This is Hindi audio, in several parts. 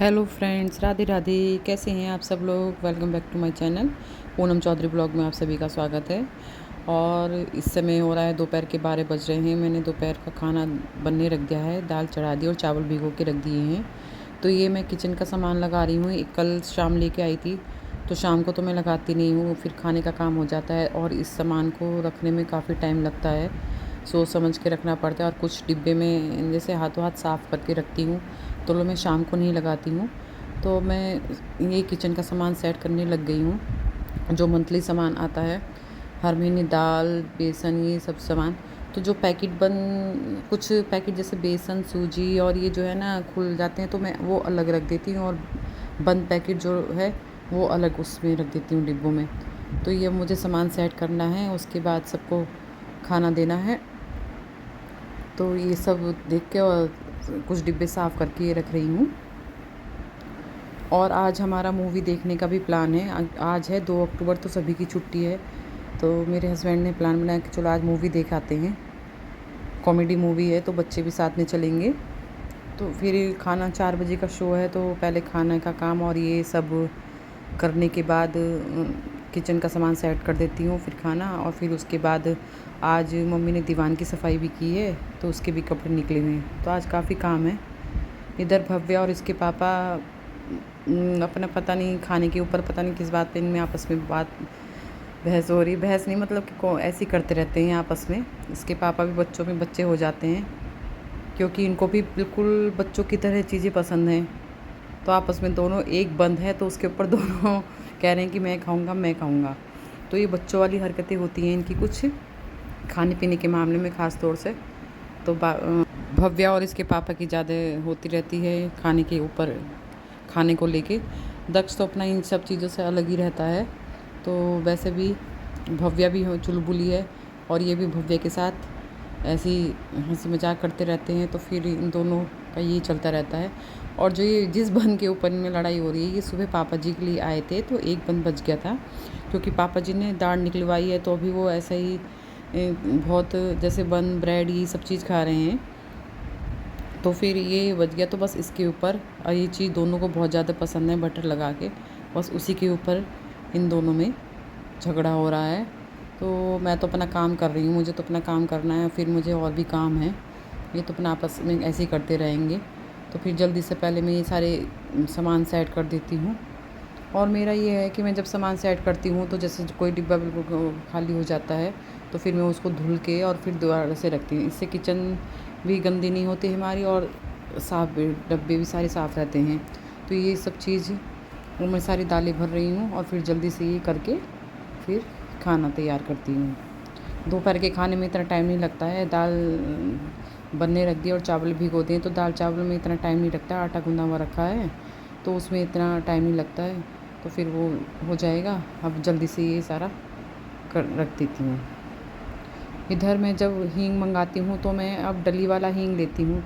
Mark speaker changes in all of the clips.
Speaker 1: Hello friends, Radhe Radhe. कैसे हैं आप सब लोग? Welcome back to my channel. Poonam Chaudhary blog में आप सभी का स्वागत है। और इस समय हो रहा है दोपहर के 12 बज रहे हैं। मैंने दोपहर का खाना बनने रख दिया है, दाल चढ़ा दी और चावल भिगो के रख दिए हैं। तो ये मैं किचन का सामान लगा रही हूँ। कल शाम लेके आई थी, तो शाम को तो मैं लगाती नहीं हूँ, फिर खाने का काम हो जाता है और इस सामान को रखने में काफ़ी टाइम लगता है। सोच समझ के रखना पड़ता है। और कुछ डिब्बे में जैसे हाथों हाथ साफ़ करके रखती हूँ, तो मैं शाम को नहीं लगाती हूँ। तो मैं ये किचन का सामान सेट करने लग गई हूँ। जो मंथली सामान आता है हर महीने, दाल बेसन ये सब सामान। तो जो पैकेट बन कुछ पैकेट जैसे बेसन सूजी और ये जो है ना खुल जाते हैं, तो मैं वो अलग रख देती हूँ और बंद पैकेट जो है वो अलग उसमें रख देती हूँ डिब्बों में। तो ये मुझे सामान सेट करना है, उसके बाद सबको खाना देना है। तो ये सब देख के और कुछ डिब्बे साफ़ करके ये रख रही हूँ। और आज हमारा मूवी देखने का भी प्लान है। आज है 2 अक्टूबर, तो सभी की छुट्टी है। तो मेरे हस्बैंड ने प्लान बनाया कि चलो आज मूवी देख आते हैं। कॉमेडी मूवी है, तो बच्चे भी साथ में चलेंगे। तो फिर खाना 4 बजे का शो है, तो पहले खाने का काम और ये सब करने के बाद किचन का सामान सेट कर देती हूँ, फिर खाना। और फिर उसके बाद आज मम्मी ने दीवान की सफाई भी की है, तो उसके भी कपड़े निकले हुए हैं। तो आज काफ़ी काम है। इधर भव्या और इसके पापा अपना पता नहीं खाने के ऊपर पता नहीं किस बात पे इनमें आपस में बहस हो रही। बहस नहीं, मतलब कि ऐसे करते रहते हैं आपस में। इसके पापा भी बच्चों में बच्चे हो जाते हैं, क्योंकि इनको भी बिल्कुल बच्चों की तरह चीज़ें पसंद हैं। तो आपस में दोनों एक बंद है, तो उसके ऊपर दोनों कह रहे हैं कि मैं खाऊंगा मैं खाऊंगा। तो ये बच्चों वाली हरकतें होती हैं इनकी कुछ खाने पीने के मामले में ख़ास तौर से। तो भव्या और इसके पापा की ज़्यादा होती रहती है खाने के ऊपर, खाने को लेके। दक्ष तो अपना इन सब चीज़ों से अलग ही रहता है। तो वैसे भी भव्या भी चुलबुली है, और ये भी भव्या के साथ ऐसी हंसी मजाक करते रहते हैं। तो फिर इन दोनों का यही चलता रहता है। और जो ये जिस बन के ऊपर इनमें लड़ाई हो रही है, ये सुबह पापा जी के लिए आए थे, तो एक बन बच गया था, क्योंकि पापा जी ने दाढ़ निकलवाई है। तो अभी वो ऐसा ही बहुत जैसे बन ब्रेड ये सब चीज़ खा रहे हैं, तो फिर ये बच गया। तो बस इसके ऊपर, और ये चीज़ दोनों को बहुत ज़्यादा पसंद है बटर लगा के, बस उसी के ऊपर इन दोनों में झगड़ा हो रहा है। तो मैं तो अपना काम कर रही हूँ, मुझे तो अपना काम करना है, फिर मुझे और भी काम है। ये तो अपना आपस में ऐसे ही करते रहेंगे। तो फिर जल्दी से पहले मैं ये सारे सामान सेट कर देती हूँ। और मेरा ये है कि मैं जब सामान सेट करती हूँ, तो जैसे कोई डिब्बा बिल्कुल खाली हो जाता है, तो फिर मैं उसको धुल के और फिर दोबारा से रखती हूँ। इससे किचन भी गंदी नहीं होती हमारी, और साफ़ भी, डब्बे भी सारे साफ़ रहते हैं। तो ये सब चीज़ वो मैं सारी दालें भर रही हूँ, और फिर जल्दी से ये करके फिर खाना तैयार करती हूँ। दोपहर के खाने में इतना टाइम नहीं लगता है। दाल बनने रख दी और चावल भिगो दिए, तो दाल चावल में इतना टाइम नहीं लगता। आटा गूँधा हुआ रखा है, तो उसमें इतना टाइम नहीं लगता है। तो फिर वो हो जाएगा। अब जल्दी से ये सारा कर रख देती हूँ। इधर मैं जब हींग मंगाती हूँ, तो मैं अब डली वाला हींग लेती हूँ,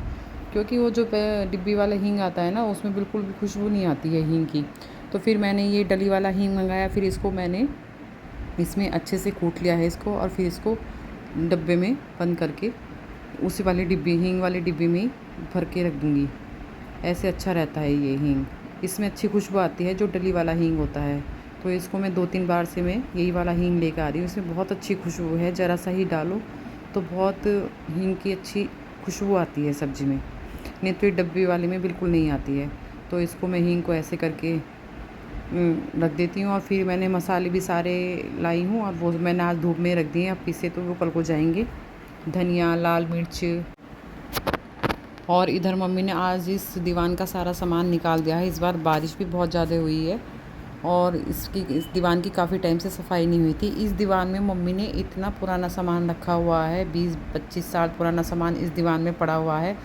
Speaker 1: क्योंकि वो जो डिब्बी वाला हींग आता है ना, उसमें बिल्कुल भी खुशबू नहीं आती है हींग की। तो फिर मैंने ये डली वाला हींग मंगाया। फिर इसको मैंने इसमें अच्छे से कूट लिया है इसको, और फिर इसको डब्बे में बंद करके उसी वाली डिब्बी, हींग वाली डिब्बी में ही भर के रख दूँगी। ऐसे अच्छा रहता है ये हींग। इसमें अच्छी खुशबू आती है जो डली वाला हींग होता है। तो इसको मैं 2-3 बार से मैं यही वाला हींग लेकर आ रही हूँ। इसमें बहुत अच्छी खुशबू है, ज़रा सा ही डालो तो बहुत हींग की अच्छी खुशबू आती है सब्ज़ी में। नहीं तो ये डब्बी वाले में बिल्कुल नहीं आती है। तो इसको मैं हींग को ऐसे करके रख देती हूँ। और फिर मैंने मसाले भी सारे लाई हूँ, और वो मैंने आज धूप में रख दिए हैं। अब पीसे तो वो कल को जाएंगे। धनिया, लाल मिर्च। और इधर मम्मी ने आज इस दीवान का सारा सामान निकाल दिया है। इस बार बारिश भी बहुत ज़्यादा हुई है, और इस दीवान की काफ़ी टाइम से सफाई नहीं हुई थी। इस दीवान में मम्मी ने इतना पुराना सामान रखा हुआ है, 20-25 साल पुराना सामान इस दीवान में पड़ा हुआ है।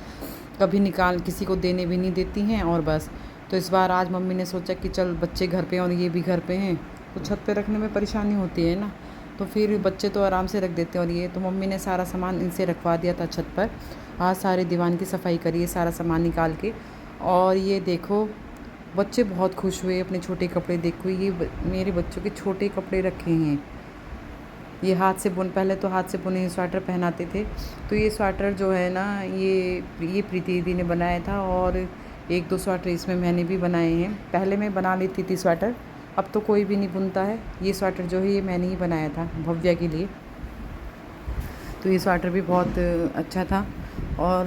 Speaker 1: कभी निकाल किसी को देने भी नहीं देती हैं, और बस। तो इस बार आज मम्मी ने सोचा कि चल बच्चे घर पे हैं और ये भी घर पे हैं, तो छत पे रखने में परेशानी होती है ना। तो फिर बच्चे तो आराम से रख देते हैं, और ये तो मम्मी ने सारा सामान इनसे रखवा दिया था छत पर। आज सारे दीवान की सफाई करी है सारा सामान निकाल के। और ये देखो, बच्चे बहुत खुश हुए अपने छोटे कपड़े। देखो ये मेरे बच्चों के छोटे कपड़े रखे हैं। ये हाथ से पहले तो हाथ से बुने स्वेटर पहनाते थे। तो ये स्वेटर जो है ना, ये प्रीति दीदी ने बनाया था, और एक दो स्वेटर इसमें मैंने भी बनाए हैं। पहले मैं बना लेती थी स्वेटर, अब तो कोई भी नहीं बुनता है। ये स्वेटर जो है ये मैंने ही बनाया था भव्या के लिए। तो ये स्वेटर भी बहुत अच्छा था। और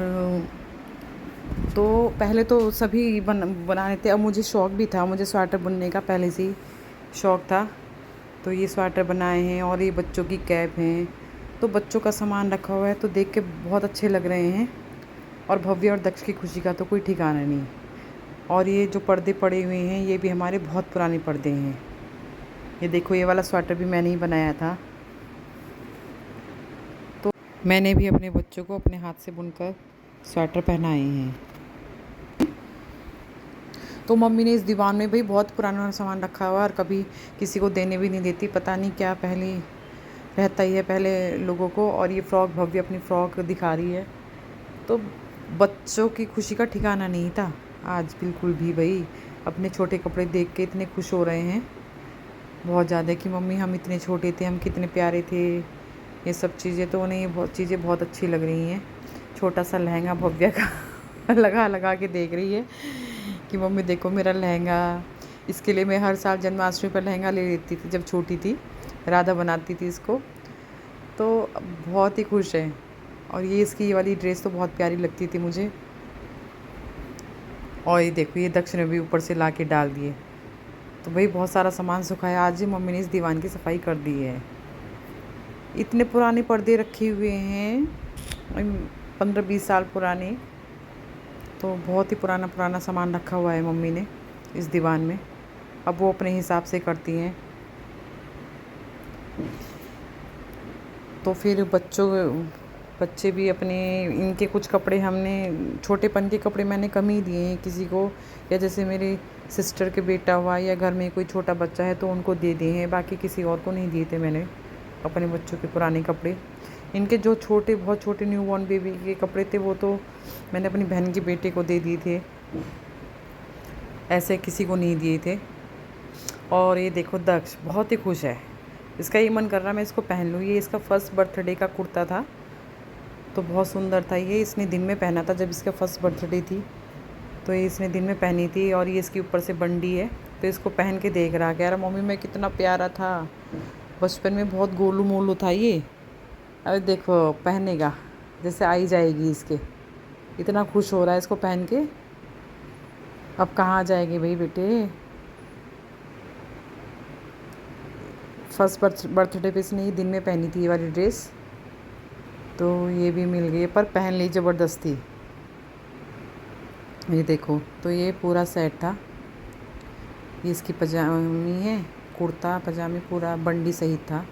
Speaker 1: तो पहले तो सभी बनाने थे, अब मुझे शौक़ भी था, मुझे स्वेटर बुनने का पहले से ही शौक़ था। तो ये स्वेटर बनाए हैं और ये बच्चों की कैप हैं। तो बच्चों का सामान रखा हुआ है तो देख के बहुत अच्छे लग रहे हैं। और भव्य और दक्ष की खुशी का तो कोई ठिकाना नहीं। और ये जो पर्दे पड़े हुए हैं ये भी हमारे बहुत पुराने पर्दे हैं। ये देखो, ये वाला स्वेटर भी मैंने ही बनाया था। तो मैंने भी अपने बच्चों को अपने हाथ से बुनकर स्वेटर पहनाए हैं। तो मम्मी ने इस दीवान में भाई बहुत पुराना सामान रखा हुआ है और कभी किसी को देने भी नहीं देती। पता नहीं क्या पहले रहता ही है पहले लोगों को। और ये फ़्रॉक, भव्य अपनी फ़्रॉक दिखा रही है। तो बच्चों की खुशी का ठिकाना नहीं था आज बिल्कुल भी। भाई अपने छोटे कपड़े देख के इतने खुश हो रहे हैं बहुत ज़्यादा कि मम्मी हम इतने छोटे थे, हम कितने प्यारे थे। ये सब चीज़ें तो उन्हें ये चीज़ें बहुत अच्छी लग रही हैं। छोटा सा लहंगा भव्या का लगा लगा के देख रही है कि मम्मी देखो मेरा लहंगा। इसके लिए मैं हर साल जन्माष्टमी पर लहंगा ले लेती थी जब छोटी थी, राधा बनाती थी इसको। तो बहुत ही खुश है। और ये इसकी ये वाली ड्रेस तो बहुत प्यारी लगती थी मुझे। और ये देखो, ये दक्ष ने भी ऊपर से ला के डाल दिए। तो भाई बहुत सारा सामान सुखाया। आज ही मम्मी ने इस दीवान की सफाई कर दी है। इतने पुराने पर्दे रखे हुए हैं, 15-20 साल पुराने। तो बहुत ही पुराना पुराना सामान रखा हुआ है मम्मी ने इस दीवान में। अब वो अपने हिसाब से करती हैं। तो फिर बच्चे भी अपने, इनके कुछ कपड़े हमने, छोटेपन के कपड़े मैंने कम ही दिए हैं किसी को, या जैसे मेरे सिस्टर के बेटा हुआ या घर में कोई छोटा बच्चा है तो उनको दे दिए हैं। बाकी किसी और को नहीं दिए थे मैंने अपने बच्चों के पुराने कपड़े। इनके जो छोटे, बहुत छोटे न्यू बॉर्न बेबी के कपड़े थे वो तो मैंने अपनी बहन के बेटे को दे दिए थे, ऐसे किसी को नहीं दिए थे। और ये देखो दक्ष बहुत ही खुश है। इसका ये मन कर रहा मैं इसको पहन लूँ। ये इसका फर्स्ट बर्थडे का कुर्ता था तो बहुत सुंदर था। ये इसने दिन में पहना था जब इसका फर्स्ट बर्थडे थी, तो ये इसने दिन में पहनी थी। और ये इसके ऊपर से बंडी है तो इसको पहन के देख रहा, कह रहा मम्मी मैं कितना प्यारा था, बचपन में बहुत गोलू मोलू था ये। अरे देखो पहनेगा जैसे आई जाएगी इसके। इतना खुश हो रहा है इसको पहन के। अब कहाँ जाएगी भाई बेटे। फर्स्ट बर्थडे पे इसने ये दिन में पहनी थी ये वाली ड्रेस, तो ये भी मिल गई पर पहन ली ज़बरदस्ती। ये देखो, तो ये पूरा सेट था। ये इसकी पजामी है, कुर्ता पजामी पूरा बंडी सहित था।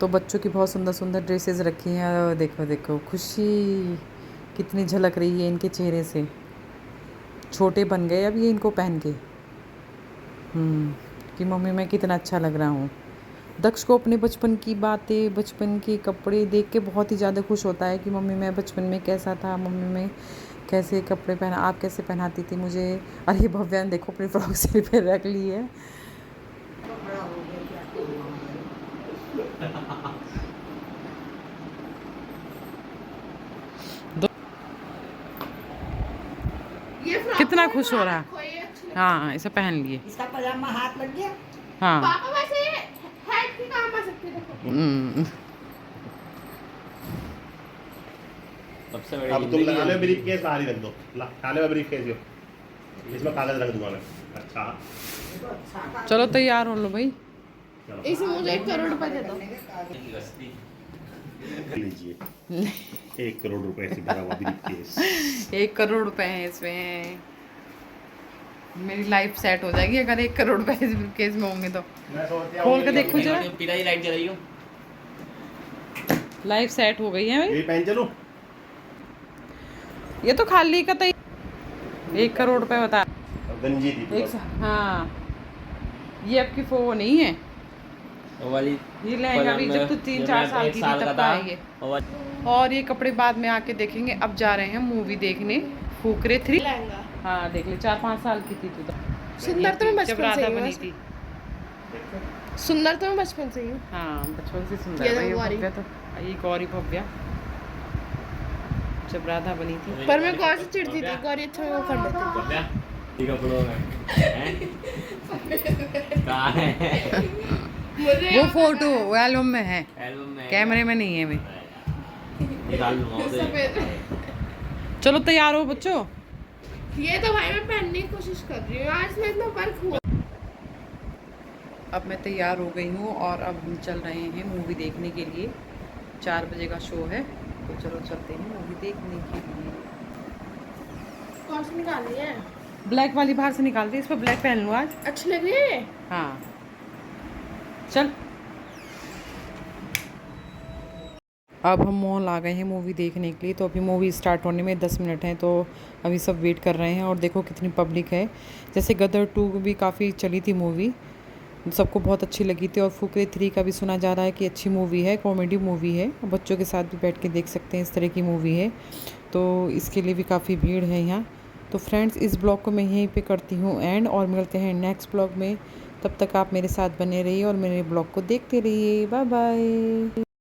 Speaker 1: तो बच्चों की बहुत सुंदर सुंदर ड्रेसेस रखी हैं। और देखो देखो खुशी कितनी झलक रही है इनके चेहरे से। छोटे बन गए अब ये इनको पहन के। कि मम्मी मैं कितना अच्छा लग रहा हूँ। दक्ष को अपने बचपन की बातें, बचपन के कपड़े देख के बहुत ही ज़्यादा खुश होता है कि मम्मी मैं बचपन में कैसा था, मम्मी मैं कैसे कपड़े पहना, आप कैसे पहनाती थी मुझे। और ये भव्या ने देखो अपनी फ्रॉक सिर पे रख ली है। कितना खुश हो रहा है। हाँ इसे पहन लिए।
Speaker 2: इसका पजामा हाथ लग गया।
Speaker 1: हाँ
Speaker 3: पापा वैसे हेड की काम आ सकते हैं।
Speaker 4: सबसे बड़ी
Speaker 5: अब तुम लगा लो ब्रीफ केस बाहर ही रख दो। काले में ब्रीफ केस, इसमें कागज रख दूंगा मैं। अच्छा
Speaker 1: चलो तैयार हो लो भाई।
Speaker 3: इसे मुझे 1 करोड़ रुपए दे दो।
Speaker 5: लीजिए 1 करोड़ रुपए से भरा हुआ ब्रीफ केस।
Speaker 1: 1 करोड़ रुपए हैं इसमें। मेरी लाइफ सेट हो जाएगी अगर 1 करोड़ रुपए इस केस में होंगे तो। खोल के देखो जरा।
Speaker 4: पिताजी लाइट जलाई हो।
Speaker 1: लाइफ सेट हो गई है भाई।
Speaker 5: ये पहन चलो।
Speaker 1: ये तो खाली का तो 1 करोड़ रुपए बता।
Speaker 5: गंजी थी
Speaker 1: हाँ ये आपकी वो नहीं है
Speaker 4: वो वाली।
Speaker 1: ये लहंगा भी जब तो 3-4 साल की थी तब का है ये। और ये कपड़े बाद में आके देखेंगे। अब जा रहे हैं मूवी देखने, फुकरे 3।
Speaker 3: लहंगा
Speaker 1: हाँ देख ले, 4-5 साल की थी तू तो।
Speaker 3: सुंदर तो मैं
Speaker 1: जब
Speaker 3: बचपन से
Speaker 1: राधा
Speaker 3: ही
Speaker 1: बनी
Speaker 3: हूँ।
Speaker 1: थी।
Speaker 3: सुंदर तो मैं बचपन से ही हूँ।
Speaker 1: हाँ बचपन से सुंदर
Speaker 3: ये
Speaker 1: है। ये
Speaker 3: गौरी।
Speaker 1: भव्या तो, ये गौरी भव्या। जब राधा बनी थी।
Speaker 3: पर मैं गौर से चिढ़ती थी, गौरी अच्छा वो कर लेती
Speaker 4: क्या ठीक है पढ़ो हैं कहाँ है
Speaker 3: मुझे
Speaker 1: वो फोटो वो एल्बम में है,
Speaker 4: एल्बम में
Speaker 1: कैमरे में नहीं है। मैं
Speaker 4: निकाल लूँगा उसे।
Speaker 3: सफेद
Speaker 1: चलो तैयार हो बच्चों।
Speaker 3: ये तो भाई मैं पहनने की कोशिश कर रही हूँ, आज मैं इतना वर्क हुआ।
Speaker 1: अब मैं तैयार हो गई हूँ और अब हम चल रहे हैं मूवी देखने के लिए। 4 बजे का शो है, तो चलो चलते हैं मूवी देखने के लिए।
Speaker 3: कौन सी निकालनी है?
Speaker 1: ब्लैक वाली बाहर से निकाल दी, इस पर ब्लैक पहन लूँ आज।
Speaker 3: अच्छी लग रही है।
Speaker 1: हाँ चल। अब हम मॉल आ गए हैं मूवी देखने के लिए। तो अभी मूवी स्टार्ट होने में 10 मिनट हैं, तो अभी सब वेट कर रहे हैं। और देखो कितनी पब्लिक है। जैसे गदर 2 भी काफ़ी चली थी मूवी, सबको बहुत अच्छी लगी थी। और फुकरे 3 का भी सुना जा रहा है कि अच्छी मूवी है, कॉमेडी मूवी है, बच्चों के साथ भी बैठ के देख सकते हैं, इस तरह की मूवी है। तो इसके लिए भी काफ़ी भीड़ है यहाँ। तो फ्रेंड्स इस ब्लॉग को मैं यहीं पे करती हूँ एंड, और मिलते हैं नेक्स्ट ब्लॉग में। तब तक आप मेरे साथ बने रहिए और मेरे ब्लॉग को देखते रहिए। Bye bye.